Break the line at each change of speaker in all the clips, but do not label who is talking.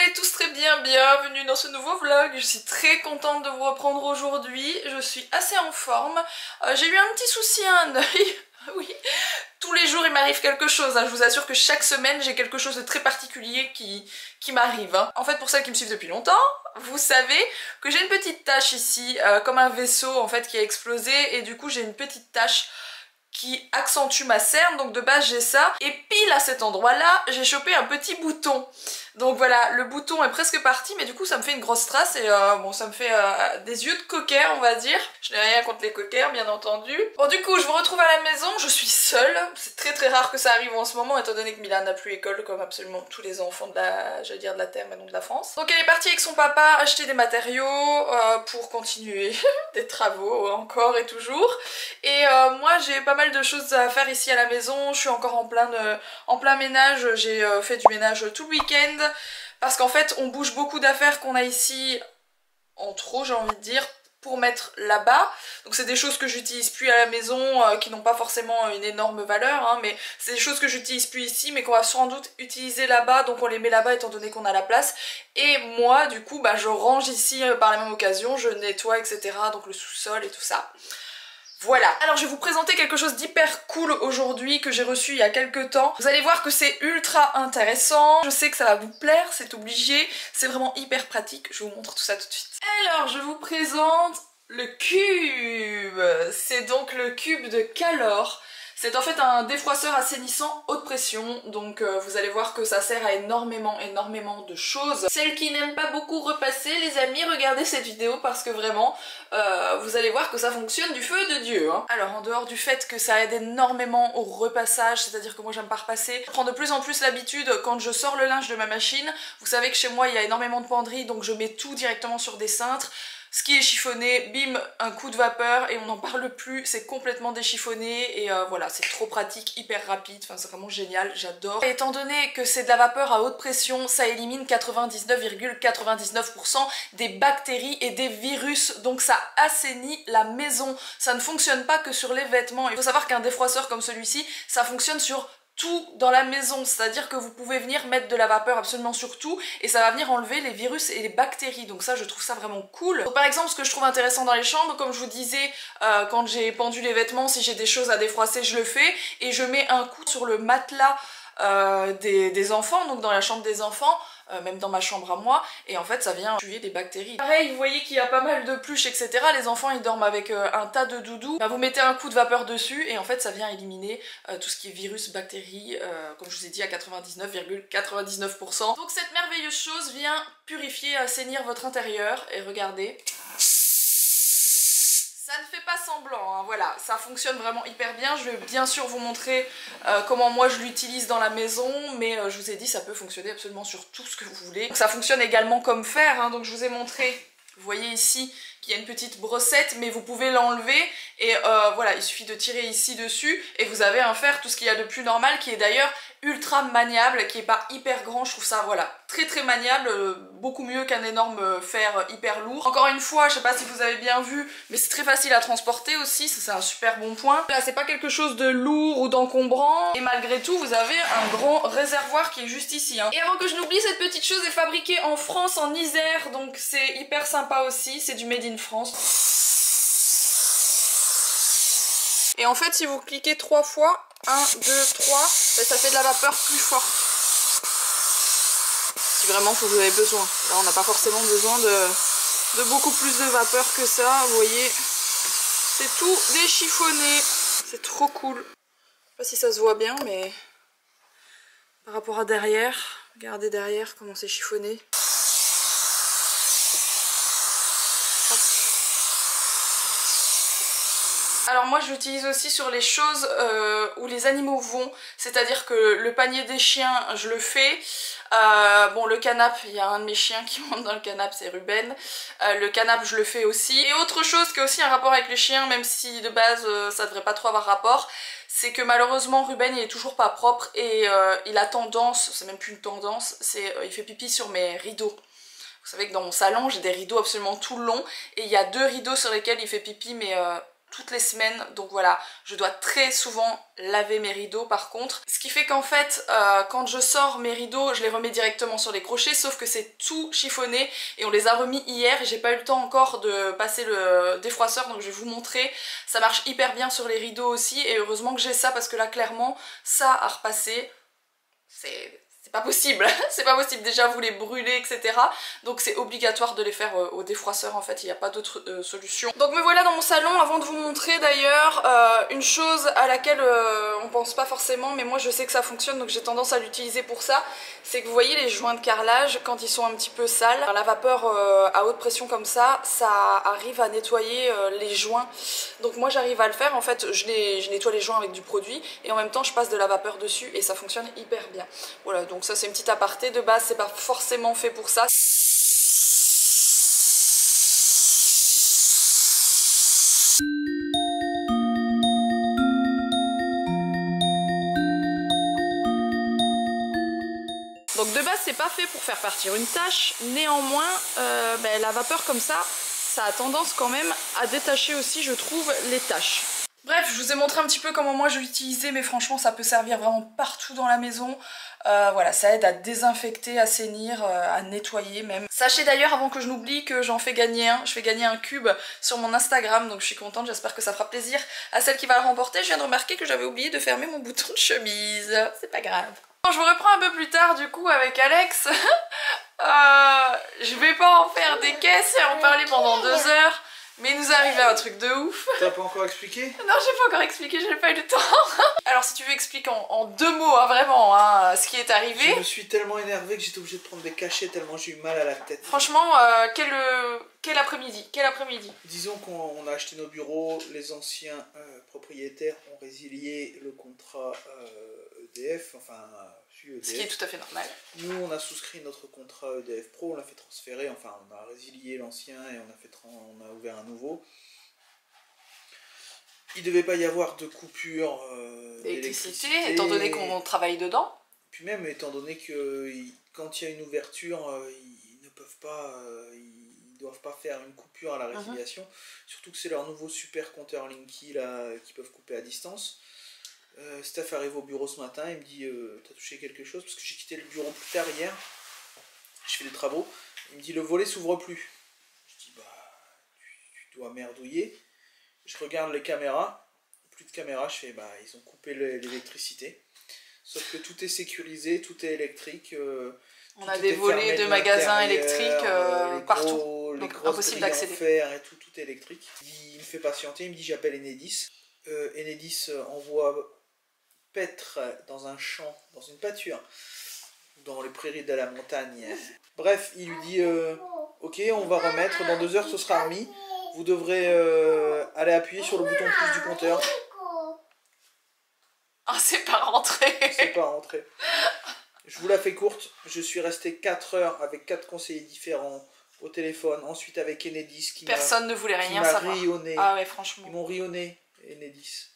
allez tous très bien, bienvenue dans ce nouveau vlog. Je suis très contente de vous reprendre aujourd'hui, je suis assez en forme. J'ai eu un petit souci à un œil, oui. Tous les jours il m'arrive quelque chose, hein. Je vous assure que chaque semaine j'ai quelque chose de très particulier qui m'arrive. Hein. En fait, pour celles qui me suivent depuis longtemps, vous savez que j'ai une petite tache ici, comme un vaisseau en fait qui a explosé, et du coup j'ai une petite tache qui accentue ma cerne, donc de base j'ai ça, et pile à cet endroit là j'ai chopé un petit bouton. Donc voilà, le bouton est presque parti, mais du coup ça me fait une grosse trace et bon, ça me fait des yeux de cocker, on va dire. Je n'ai rien contre les cockers, bien entendu. Bon, du coup je vous retrouve à la maison, je suis seule. C'est très rare que ça arrive en ce moment, étant donné que Milan n'a plus école comme absolument tous les enfants de la, j'allais dire de la Terre, mais non de la France. Donc elle est partie avec son papa acheter des matériaux pour continuer des travaux encore et toujours. Et moi j'ai pas mal de choses à faire ici à la maison, je suis encore en plein ménage, j'ai fait du ménage tout le week-end. Parce qu'en fait on bouge beaucoup d'affaires qu'on a ici en trop, j'ai envie de dire, pour mettre là-bas. Donc c'est des choses que j'utilise plus à la maison, qui n'ont pas forcément une énorme valeur, hein, mais c'est des choses que j'utilise plus ici mais qu'on va sans doute utiliser là-bas, donc on les met là-bas étant donné qu'on a la place. Et moi du coup bah, je range ici par la même occasion, je nettoie etc, donc le sous-sol et tout ça. Voilà, alors je vais vous présenter quelque chose d'hyper cool aujourd'hui que j'ai reçu il y a quelques temps. Vous allez voir que c'est ultra intéressant, je sais que ça va vous plaire, c'est obligé, c'est vraiment hyper pratique, je vous montre tout ça tout de suite. Alors je vous présente le cube, c'est donc le cube de Calor. C'est en fait un défroisseur assainissant haute pression, donc vous allez voir que ça sert à énormément de choses. Celles qui n'aiment pas beaucoup repasser, les amis, regardez cette vidéo parce que vraiment, vous allez voir que ça fonctionne du feu de Dieu. Hein. Alors en dehors du fait que ça aide énormément au repassage, c'est-à-dire que moi j'aime pas repasser, je prends de plus en plus l'habitude quand je sors le linge de ma machine, vous savez que chez moi il y a énormément de penderies, donc je mets tout directement sur des cintres. Ce qui est chiffonné, bim, un coup de vapeur et on n'en parle plus, c'est complètement déchiffonné et voilà, c'est trop pratique, hyper rapide, enfin c'est vraiment génial, j'adore. Étant donné que c'est de la vapeur à haute pression, ça élimine 99,99% des bactéries et des virus, donc ça assainit la maison. Ça ne fonctionne pas que sur les vêtements. Il faut savoir qu'un défroisseur comme celui-ci, ça fonctionne sur tout dans la maison, c'est-à-dire que vous pouvez venir mettre de la vapeur absolument sur tout et ça va venir enlever les virus et les bactéries, donc ça je trouve ça vraiment cool. Donc, par exemple, ce que je trouve intéressant dans les chambres, comme je vous disais, quand j'ai pendu les vêtements, si j'ai des choses à défroisser je le fais et je mets un coup sur le matelas des enfants, donc dans la chambre des enfants, même dans ma chambre à moi, et en fait ça vient tuer des bactéries. Pareil, vous voyez qu'il y a pas mal de pluches etc, les enfants ils dorment avec un tas de doudous, bah, vous mettez un coup de vapeur dessus et en fait ça vient éliminer tout ce qui est virus, bactéries, comme je vous ai dit à 99,99%. Donc cette merveilleuse chose vient purifier, assainir votre intérieur, et regardez. Ça ne fait pas semblant, hein, voilà, ça fonctionne vraiment hyper bien. Je vais bien sûr vous montrer comment moi je l'utilise dans la maison, mais je vous ai dit ça peut fonctionner absolument sur tout ce que vous voulez. Donc, ça fonctionne également comme fer, hein, donc je vous ai montré, vous voyez ici qu'il y a une petite brossette, mais vous pouvez l'enlever et voilà, il suffit de tirer ici dessus et vous avez un fer, tout ce qu'il y a de plus normal, qui est d'ailleurs ultra maniable, qui est pas hyper grand, je trouve ça voilà très maniable, beaucoup mieux qu'un énorme fer hyper lourd. Encore une fois, je sais pas si vous avez bien vu, mais c'est très facile à transporter aussi, ça c'est un super bon point. Là c'est pas quelque chose de lourd ou d'encombrant, et malgré tout vous avez un grand réservoir qui est juste ici. Hein. Et avant que je n'oublie, cette petite chose est fabriquée en France, en Isère, donc c'est hyper sympa aussi, c'est du made in France. Et en fait si vous cliquez 3 fois, 1, 2, 3, ben ça fait de la vapeur plus forte. Si vraiment vous avez besoin. Là on n'a pas forcément besoin de beaucoup plus de vapeur que ça, vous voyez. C'est tout déchiffonné. C'est trop cool. Je sais pas si ça se voit bien, mais par rapport à derrière, regardez derrière comment c'est chiffonné. Alors moi je l'utilise aussi sur les choses où les animaux vont, c'est-à-dire que le panier des chiens je le fais, bon le canapé, il y a un de mes chiens qui monte dans le canapé, c'est Ruben, le canapé je le fais aussi. Et autre chose qui a aussi un rapport avec les chiens, même si de base ça devrait pas trop avoir rapport, c'est que malheureusement Ruben il est toujours pas propre et il a tendance, c'est même plus une tendance, c'est il fait pipi sur mes rideaux. Vous savez que dans mon salon j'ai des rideaux absolument tout le long et il y a 2 rideaux sur lesquels il fait pipi mais toutes les semaines, donc voilà, je dois très souvent laver mes rideaux par contre. Ce qui fait qu'en fait, quand je sors mes rideaux, je les remets directement sur les crochets, sauf que c'est tout chiffonné et on les a remis hier et j'ai pas eu le temps encore de passer le défroisseur, donc je vais vous montrer. Ça marche hyper bien sur les rideaux aussi et heureusement que j'ai ça parce que là clairement, ça à repasser, c'est pas possible, c'est pas possible, déjà vous les brûlez etc. Donc c'est obligatoire de les faire au défroisseur en fait, il n'y a pas d'autre solution. Donc me voilà dans mon salon, avant de vous montrer d'ailleurs une chose à laquelle on pense pas forcément mais moi je sais que ça fonctionne donc j'ai tendance à l'utiliser pour ça, c'est que vous voyez les joints de carrelage quand ils sont un petit peu sales, la vapeur à haute pression comme ça arrive à nettoyer les joints. Donc moi j'arrive à le faire, en fait je nettoie les joints avec du produit et en même temps je passe de la vapeur dessus et ça fonctionne hyper bien. Voilà, donc ça c'est une petite aparté, de base c'est pas forcément fait pour ça. Donc de base c'est pas fait pour faire partir une tache, néanmoins la vapeur comme ça a tendance quand même à détacher aussi je trouve les taches. Bref, je vous ai montré un petit peu comment moi je l'utilisais mais franchement ça peut servir vraiment partout dans la maison. Voilà, ça aide à désinfecter, à assainir, à nettoyer même. Sachez d'ailleurs avant que je n'oublie que j'en fais gagner un, je fais gagner un cube sur mon Instagram donc je suis contente, j'espère que ça fera plaisir à celle qui va le remporter. Je viens de remarquer que j'avais oublié de fermer mon bouton de chemise, c'est pas grave. Je vous reprends un peu plus tard du coup avec Alex. Je vais pas en faire des caisses et en parler pendant 2 heures. Mais il nous est arrivé un truc de ouf.
T'as pas encore expliqué?
Non, j'ai pas encore expliqué, j'ai pas eu le temps. Alors si tu veux expliquer en 2 mots, hein, vraiment, hein, ce qui est arrivé.
Je me suis tellement énervée que j'étais obligée de prendre des cachets tellement j'ai eu mal à la tête.
Franchement, quel après-midi,
Disons qu'on a acheté nos bureaux, les anciens propriétaires ont résilié le contrat EDF, enfin EDF.
Ce qui est tout à fait normal.
Nous on a souscrit notre contrat EDF Pro, on l'a fait transférer, enfin on a résilié l'ancien et on a ouvert un nouveau. Il devait pas y avoir de coupure d'électricité,
étant donné qu'on travaille dedans.
Puis même étant donné que quand il y a une ouverture, ils ne peuvent pas, ils doivent pas faire une coupure à la résiliation. Surtout que c'est leur nouveau super compteur Linky là, qui peuvent couper à distance. Steph arrive au bureau ce matin, il me dit t'as touché quelque chose parce que j'ai quitté le bureau plus tard hier. Je fais des travaux. Il me dit le volet s'ouvre plus. Je dis bah tu dois merdouiller. Je regarde les caméras, plus de caméras, je fais bah ils ont coupé l'électricité. Sauf que tout est sécurisé, tout est électrique.
On a des volets de magasins électriques partout, donc impossible d'accéder.
Et tout est électrique. Il me fait patienter, il me dit j'appelle Enedis. Enedis envoie paître dans un champ, dans une pâture, dans les prairies de la montagne. Bref, il lui dit ok on va remettre, dans 2 heures ce sera remis. Vous devrez aller appuyer sur le bouton plus du compteur.
Ah, c'est pas rentré.
C'est pas rentré. Je vous la fais courte. Je suis resté 4 heures avec 4 conseillers différents au téléphone. Ensuite avec Enedis qui
personne ne voulait rien savoir.
Rionné.
Ah ouais, franchement.
Ils m'ont rionné, Enedis.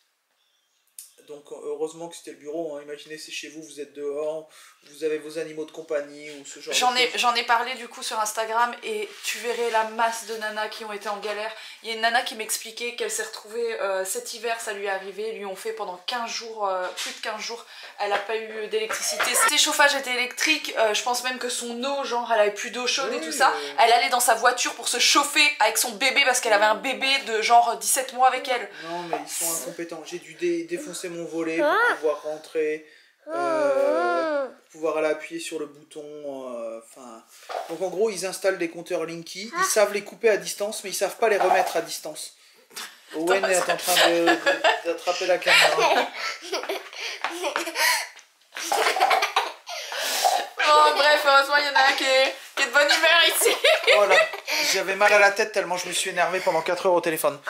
Donc heureusement que c'était le bureau, hein. Imaginez c'est chez vous, vous êtes dehors, vous avez vos animaux de compagnie ou ce genre de choses.
J'en ai parlé du coup sur Instagram et tu verrais la masse de nanas qui ont été en galère. Il y a une nana qui m'expliquait qu'elle s'est retrouvée cet hiver, ça lui est arrivé, lui ont fait pendant 15 jours, plus de 15 jours, elle n'a pas eu d'électricité. Ses chauffages étaient électriques, je pense même que son eau, genre elle avait plus d'eau chaude et tout ça. Elle allait dans sa voiture pour se chauffer avec son bébé parce qu'elle avait un bébé de genre 17 mois avec elle.
Non mais ils sont incompétents, j'ai dû défoncer mon volet pour pouvoir rentrer, pour pouvoir aller appuyer sur le bouton, donc en gros ils installent des compteurs Linky, ils savent les couper à distance mais ils savent pas les remettre à distance. Owen est en train d'attraper la caméra.
Bon bref, heureusement il y en a un qui est de bonne humeur ici.
Voilà, j'avais mal à la tête tellement je me suis énervé pendant 4 heures au téléphone.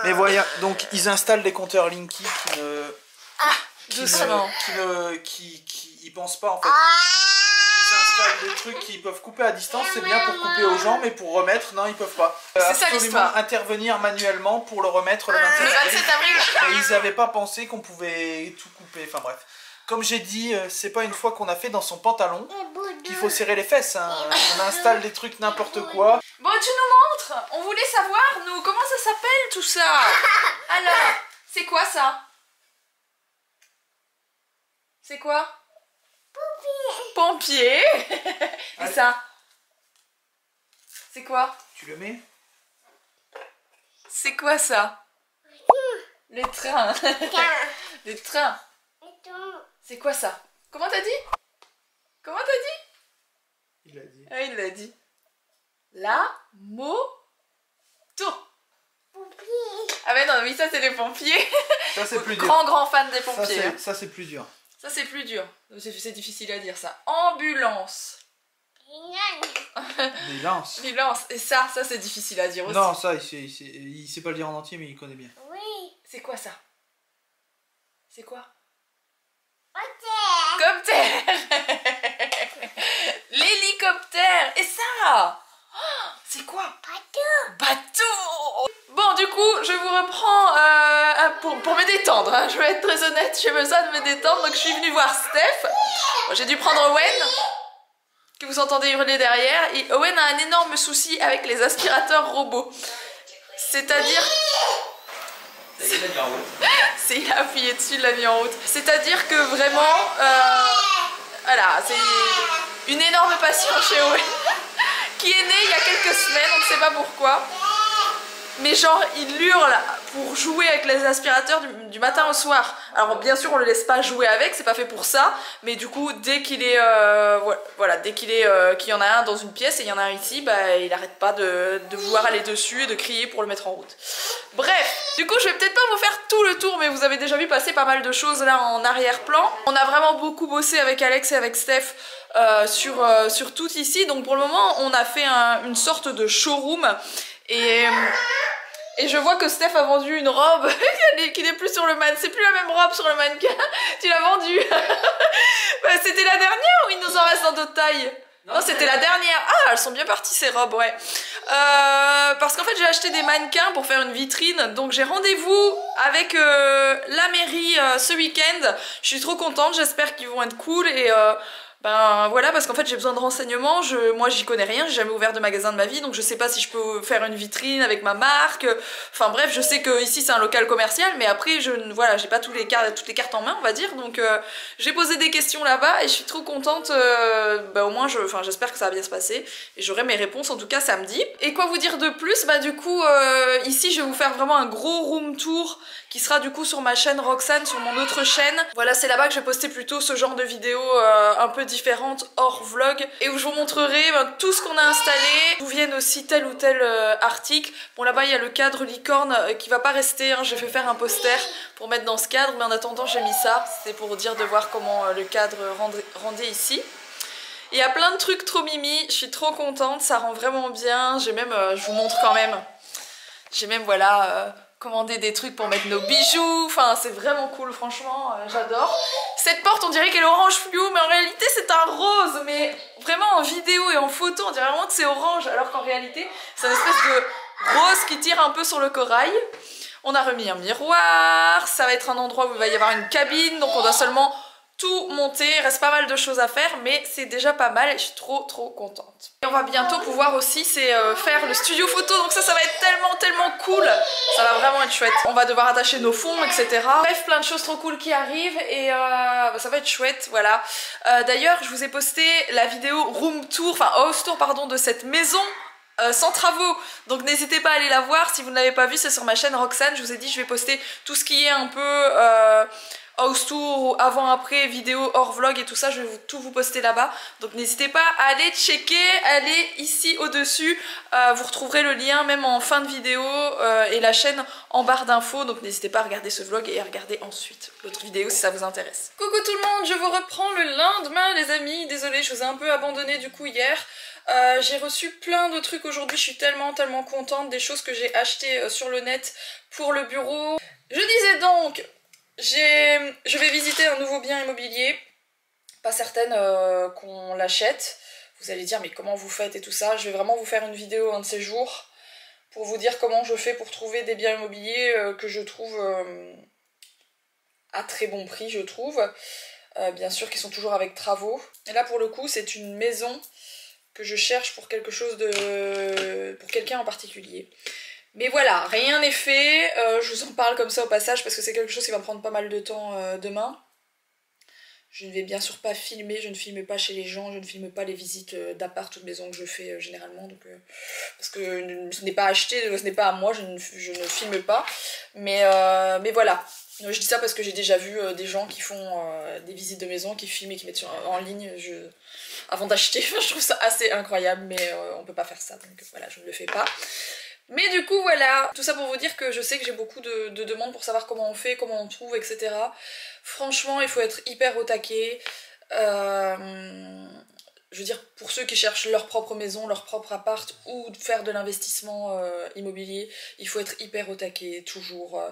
Mais voilà, donc ils installent des compteurs Linky ils pensent pas en fait. Ils installent des trucs qui peuvent couper à distance, c'est bien pour couper aux gens, mais pour remettre, non, ils peuvent pas.
C'est ça l'histoire.
Intervenir manuellement pour le remettre le 27
avril. Le 27 avril.
Mais ils avaient pas pensé qu'on pouvait tout couper, enfin bref. Comme j'ai dit, c'est pas une fois qu'on a fait dans son pantalon qu'il faut serrer les fesses, hein. On installe des trucs n'importe quoi.
Bon, tu nous montres? autre. On voulait savoir, nous, comment ça s'appelle tout ça? Alors, c'est quoi ça? C'est quoi? Pompier. Et ça? C'est quoi?
Tu le mets?
C'est quoi ça? Les trains. Les trains. C'est quoi ça? Comment t'as dit? Comment t'as dit?
Il l'a dit.
Ah, il l'a dit. La moto. Ah mais non, oui, ça c'est les pompiers.
Ça c'est plus dur.
Grand fan des pompiers.
Ça c'est plus dur.
Ça c'est plus dur. C'est difficile à dire ça. Ambulance.
Ambulance.
Ambulance. Et ça c'est difficile à dire aussi.
Non, ça il sait pas le dire en entier mais il connaît bien.
Oui.
C'est quoi ça? C'est quoi?
Copter.
L'hélicoptère. Et ça? C'est quoi? Bateau. Bon, du coup, je vous reprends pour me détendre. Hein. Je vais être très honnête, j'ai besoin de me détendre. Donc, je suis venue voir Steph. Bon, j'ai dû prendre Owen, que vous entendez hurler derrière. Et Owen a un énorme souci avec les aspirateurs robots. C'est-à-dire... Il a appuyé dessus, il l'a mis en route. C'est-à-dire que vraiment... voilà, c'est une énorme passion chez Owen. Qui est né il y a quelques semaines, on ne sait pas pourquoi. Mais genre, il hurle pour jouer avec les aspirateurs du matin au soir. Alors bien sûr, on le laisse pas jouer avec, c'est pas fait pour ça. Mais du coup, dès qu'il est, voilà, dès qu'il y en a un dans une pièce et il y en a un ici, bah, il arrête pas de vouloir aller dessus et de crier pour le mettre en route. Bref, du coup, je vais peut-être pas vous faire tout le tour, mais vous avez déjà vu passer pas mal de choses là en arrière-plan. On a vraiment beaucoup bossé avec Alex et avec Steph sur tout ici. Donc pour le moment, on a fait une sorte de showroom. Et je vois que Steph a vendu une robe qui n'est plus sur le mannequin. C'est plus la même robe sur le mannequin. Tu l'as vendue. Bah, c'était la dernière ou il nous en reste dans d'autres tailles? Non, c'était la dernière. Ah, elles sont bien parties ces robes, ouais. Parce qu'en fait, j'ai acheté des mannequins pour faire une vitrine. Donc j'ai rendez-vous avec la mairie ce week-end. Je suis trop contente, j'espère qu'ils vont être cool. Et ben voilà, parce qu'en fait j'ai besoin de renseignements. Moi j'y connais rien, j'ai jamais ouvert de magasin de ma vie. Donc je sais pas si je peux faire une vitrine avec ma marque. Enfin bref, je sais que ici c'est un local commercial. Mais après, voilà, j'ai pas toutes les cartes en main, on va dire. Donc j'ai posé des questions là-bas et je suis trop contente. Bah, au moins, j'espère que ça va bien se passer. Et j'aurai mes réponses en tout cas samedi. Et quoi vous dire de plus? Bah du coup, ici je vais vous faire vraiment un gros room tour qui sera du coup sur ma chaîne Roxane, sur mon autre chaîne. Voilà, c'est là-bas que je vais poster plutôt ce genre de vidéos un peu différentes hors vlog et où je vous montrerai tout ce qu'on a installé, d'où viennent aussi tel ou tel article. Bon, là-bas il y a le cadre licorne qui va pas rester, hein. J'ai fait faire un poster pour mettre dans ce cadre, mais en attendant j'ai mis ça. C'est pour vous dire de voir comment le cadre rendait ici. Il y a plein de trucs trop mimi, je suis trop contente, ça rend vraiment bien. J'ai même, je vous montre quand même, j'ai même voilà... commander des trucs pour mettre nos bijoux, enfin c'est vraiment cool, franchement, j'adore. Cette porte on dirait qu'elle est orange fluo, mais en réalité c'est un rose, mais vraiment en vidéo et en photo on dirait vraiment que c'est orange, alors qu'en réalité c'est une espèce de rose qui tire un peu sur le corail. On a remis un miroir, ça va être un endroit où il va y avoir une cabine, donc on doit seulement tout monter, il reste pas mal de choses à faire, mais c'est déjà pas mal et je suis trop contente. Et on va bientôt pouvoir aussi faire le studio photo, donc ça va être tellement cool, ça va vraiment être chouette. On va devoir attacher nos fonds, etc. Bref, plein de choses trop cool qui arrivent et ça va être chouette, voilà. D'ailleurs, je vous ai posté la vidéo room tour, enfin house tour pardon, de cette maison sans travaux, donc n'hésitez pas à aller la voir si vous ne l'avez pas vue, c'est sur ma chaîne Roxane. Je vous ai dit je vais poster tout ce qui est un peu house tour, avant après, vidéo hors vlog et tout ça, je vais tout vous poster là-bas, donc n'hésitez pas à aller checker, allez ici au dessus, vous retrouverez le lien même en fin de vidéo et la chaîne en barre d'infos, donc n'hésitez pas à regarder ce vlog et à regarder ensuite l'autre vidéo si ça vous intéresse. Coucou tout le monde, je vous reprends le lendemain les amis, désolée je vous ai un peu abandonné du coup hier. J'ai reçu plein de trucs aujourd'hui, je suis tellement contente des choses que j'ai achetées sur le net pour le bureau. Je disais donc, je vais visiter un nouveau bien immobilier, pas certaine qu'on l'achète. Vous allez dire mais comment vous faites et tout ça, je vais vraiment vous faire une vidéo un de ces jours pour vous dire comment je fais pour trouver des biens immobiliers que je trouve à très bon prix je trouve, bien sûr qui sont toujours avec travaux. Et là pour le coup c'est une maison que je cherche pour quelque chose de... pour quelqu'un en particulier. Mais voilà, rien n'est fait, je vous en parle comme ça au passage parce que c'est quelque chose qui va me prendre pas mal de temps demain. Je ne vais bien sûr pas filmer, je ne filme pas chez les gens, je ne filme pas les visites d'appart ou de maison que je fais généralement, donc, parce que ce n'est pas acheté, ce n'est pas à moi, je ne filme pas. Mais voilà, je dis ça parce que j'ai déjà vu des gens qui font des visites de maison, qui filment et qui mettent en ligne avant d'acheter. Je trouve ça assez incroyable, mais on peut pas faire ça, donc voilà, je ne le fais pas. Mais du coup voilà, tout ça pour vous dire que je sais que j'ai beaucoup de demandes pour savoir comment on fait, comment on trouve, etc. Franchement, il faut être hyper au taquet. Je veux dire, pour ceux qui cherchent leur propre maison, leur propre appart ou faire de l'investissement immobilier, il faut être hyper au taquet, toujours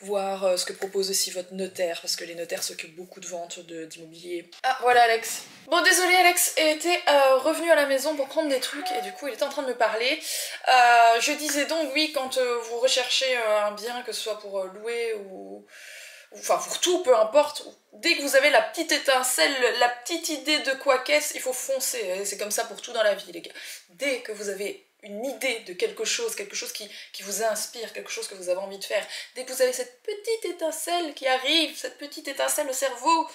voir ce que propose aussi votre notaire, parce que les notaires s'occupent beaucoup de ventes d'immobilier. Ah, voilà Alex. Bon, désolé, Alex était revenu à la maison pour prendre des trucs et du coup il était en train de me parler. Je disais donc, oui, quand vous recherchez un bien, que ce soit pour louer ou... enfin pour tout, peu importe, dès que vous avez la petite étincelle, la petite idée de quoi qu'est-ce, il faut foncer, c'est comme ça pour tout dans la vie les gars. Dès que vous avez une idée de quelque chose qui vous inspire, quelque chose que vous avez envie de faire, dès que vous avez cette petite étincelle qui arrive, cette petite étincelle au cerveau,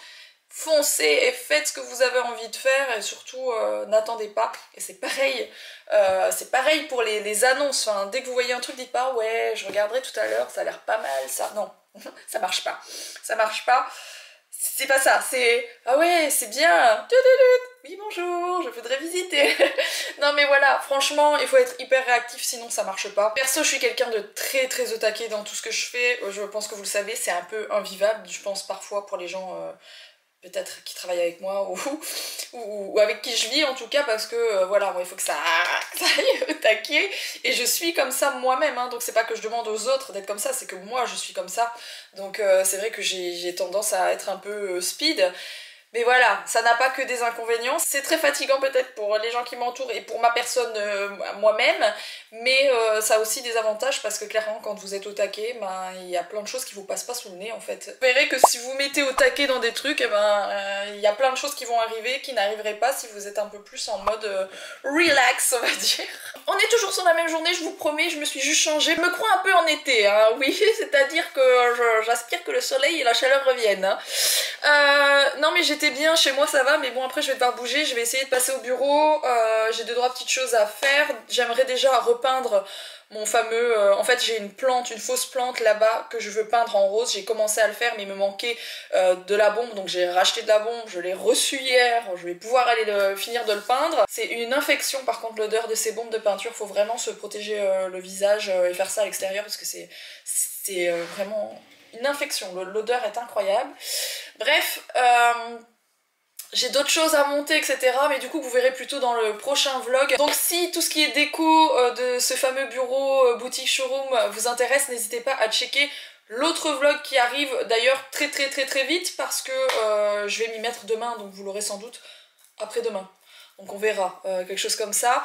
foncez et faites ce que vous avez envie de faire et surtout n'attendez pas. Et c'est pareil pour les annonces, enfin, dès que vous voyez un truc, dites pas ouais je regarderai tout à l'heure, ça a l'air pas mal ça, non. Ça marche pas, c'est pas ça, c'est ah ouais c'est bien, oui bonjour, je voudrais visiter. Non mais voilà, franchement il faut être hyper réactif sinon ça marche pas. Perso je suis quelqu'un de très très au taquet dans tout ce que je fais, je pense que vous le savez, c'est un peu invivable je pense parfois pour les gens peut-être qui travaillent avec moi ou avec qui je vis en tout cas parce que voilà, moi il faut que ça aille au taquet et je suis comme ça moi-même hein, donc c'est pas que je demande aux autres d'être comme ça, c'est que moi je suis comme ça donc c'est vrai que j'ai tendance à être un peu speed. Mais voilà, ça n'a pas que des inconvénients, c'est très fatigant peut-être pour les gens qui m'entourent et pour ma personne moi-même, mais ça a aussi des avantages parce que clairement quand vous êtes au taquet, ben, il y a plein de choses qui vous passent pas sous le nez en fait. Vous verrez que si vous mettez au taquet dans des trucs, il y a plein de choses qui vont arriver qui n'arriveraient pas si vous êtes un peu plus en mode relax on va dire. On est toujours sur la même journée, je vous promets, je me suis juste changée, je me crois un peu en été, hein, oui, c'est-à-dire que j'aspire que le soleil et la chaleur reviennent. Hein. Non mais j'étais bien, chez moi ça va, mais bon après je vais devoir bouger, je vais essayer de passer au bureau, j'ai 2-3 petites choses à faire, j'aimerais déjà repeindre mon fameux, en fait j'ai une fausse plante là-bas que je veux peindre en rose, j'ai commencé à le faire mais il me manquait de la bombe, donc j'ai racheté de la bombe, je l'ai reçue hier, je vais pouvoir aller finir de le peindre. C'est une infection par contre l'odeur de ces bombes de peinture, faut vraiment se protéger le visage et faire ça à l'extérieur parce que c'est vraiment une infection, l'odeur est incroyable. Bref, j'ai d'autres choses à monter etc, mais du coup vous verrez plutôt dans le prochain vlog. Donc si tout ce qui est déco de ce fameux bureau boutique showroom vous intéresse, n'hésitez pas à checker l'autre vlog qui arrive d'ailleurs très vite parce que je vais m'y mettre demain, donc vous l'aurez sans doute après-demain. Donc on verra, quelque chose comme ça.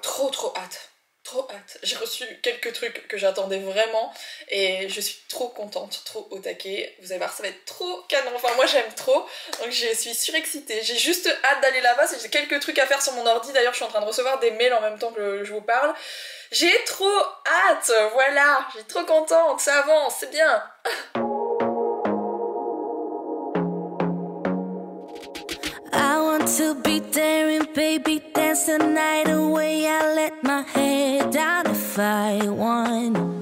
Trop hâte. Trop hâte, j'ai reçu quelques trucs que j'attendais vraiment et je suis trop contente, trop au taquet. Vous allez voir, ça va être trop canon, enfin moi j'aime trop, donc je suis surexcitée. J'ai juste hâte d'aller là-bas, j'ai quelques trucs à faire sur mon ordi, d'ailleurs je suis en train de recevoir des mails en même temps que je vous parle. J'ai trop hâte, voilà, je suis trop contente, ça avance, c'est bien.
I want to be daring, baby, dance the night away. I let my head down if I want.